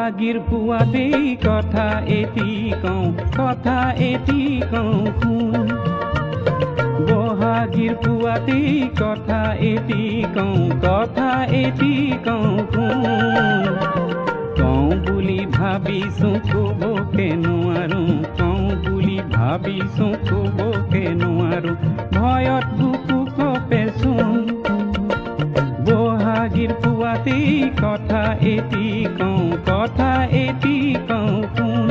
বহাগীৰ পুৱাতেই কথা এটি কওঁ, কথা এটি কওঁ শুন। বহাগীৰ পুৱাতেই কথা এটি কওঁ, কথা এটি কওঁ শুন। কওঁ বুলি ভাবিছোঁ ক'বকে নোৱাৰোঁ, কওঁ বুলি ভাবিছোঁ ক'বকে নোৱাৰোঁ, ভয়ত বুকু কঁপেচোন। বহাগীৰ পুৱাতেই কথা এটি কওঁ, কথা এটি কওঁ শুন।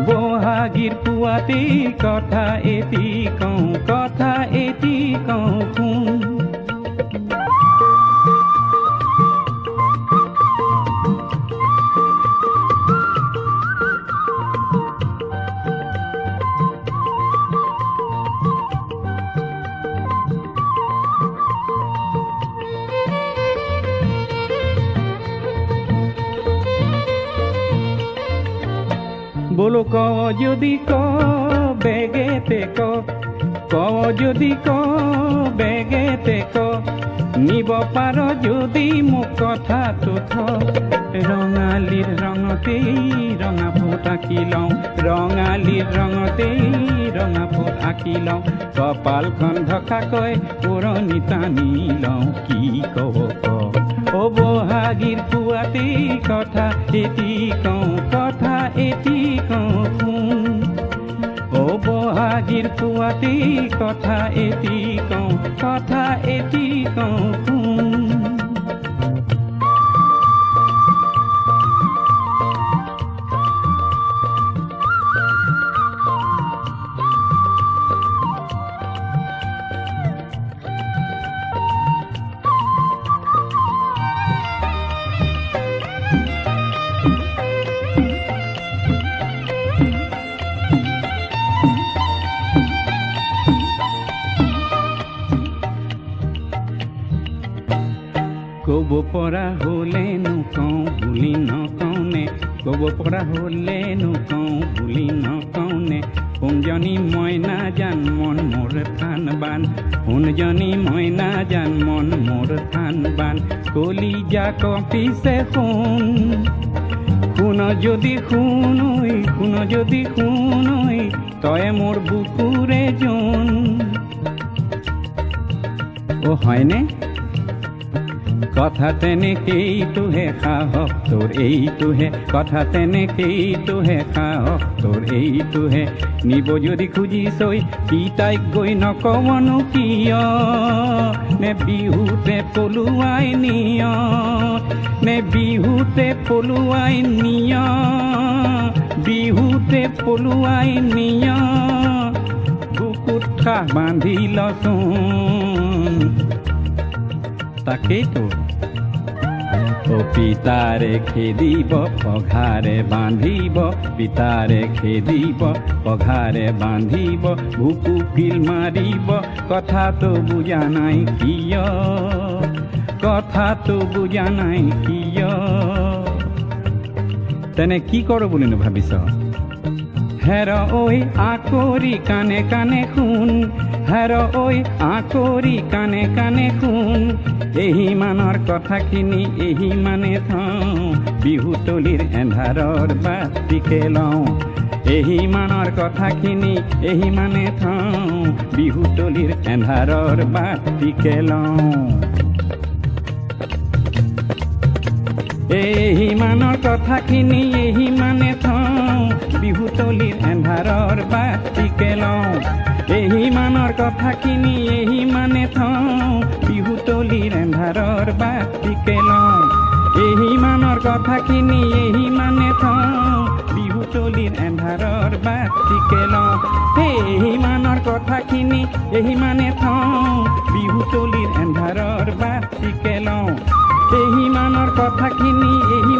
বহাগীৰ পুৱাতেই কথা এটি কওঁ, কথা এটি কওঁ শুন। বলো ক যদি ক বেগেতে ক, ক যদি ক বেগেতে ক, নিব পাৰ যদি মোক কথাটো থ। ৰঙালীৰ ৰঙতেই ৰঙা ফুট আঁকি লওঁ, ৰঙালীৰ ৰঙতেই ৰঙা ফুট আঁকি লওঁ, কপালখন ঢকাকৈ পুৰণি টানি লওঁ, কি কব ক। অ বহাগীৰ পুৱাতেই কথা এটি কওঁ, কথা এটি কওঁ শুন। অ বহাগীৰ পুৱাতেই কথা এটি কওঁ, কথা এটি কওঁ শুন। ক'ব পৰা হ'লেনো কওঁ বুলি নকওঁনে, ক'ব পৰা হ'লেনো কওঁ বুলি নকওঁনে, কোনজনী মইনা জান মন মোৰ থান বান, কোনজনী মইনা জান মন মোৰ থান বান, কলিজা কঁপিছে শুন। শুন যদি শুন ঐ, শুন যদি শুন ঐ, তই মোৰ বুকুৰে জোন। অ হয়নে কথা তেনেকেইটোহে সাহস তোৰ এইটোহে, কথা তেনেকেইটোহে সাহস তোৰ এইটোহে, নিব যদি খুজিছই পিতাইক গৈ নকৱনো কিয়, নে বিহুতে পলুৱাই নিয়, নে বিহুতে পলুৱাই নিয়, বিহুতে পলুৱাই নিয়, বুকুত খাহ বান্ধি লচোন। তাকেইতো ও পিতাৰে খেদিব পঘাৰে বান্ধিব, পিতাৰে খেদিব পঘাৰে বান্ধিব, বুকু কিল মাৰিব, কথাটো বুজা নাই কিয়, কথাটো বুজা নাই কিয়। তেনে কি কৰোঁ বুলিনো ভাবিছ। হেৰ ঐ আকৰি কাণে কাণে শুন, হেৰ ঐ আকৰি কাণে কাণে শুন, এহি মানৰ কথাখিনি এহি মানে থওঁ, বিহুতলিৰ এন্ধাৰৰ বাতিকে লওঁ, এহি মানৰ কথাখিনি এহি মানে থওঁ, বিহুতলিৰ এন্ধাৰৰ বাতিকে লওঁ। এহি মানৰ কথাখিনি এহি মানে থওঁ, বিহুতলিৰ এন্ধাৰৰ বাতিকে লওঁ, এহি মানৰ কথাখিনি এহি মানে থওঁ, বিহুতলিৰ এন্ধাৰৰ বাতিকে লওঁ, এহি মানৰ কথাখিনি এহি মানে থওঁ, বিহুতলিৰ এন্ধাৰৰ বাতিকে লওঁ, এহি মানৰ কথাখিনি এহি মানে থওঁ, বিহুতলিৰ এন্ধাৰৰ বাতিকে লওঁ, এহি মানৰ কথাখিনি এহি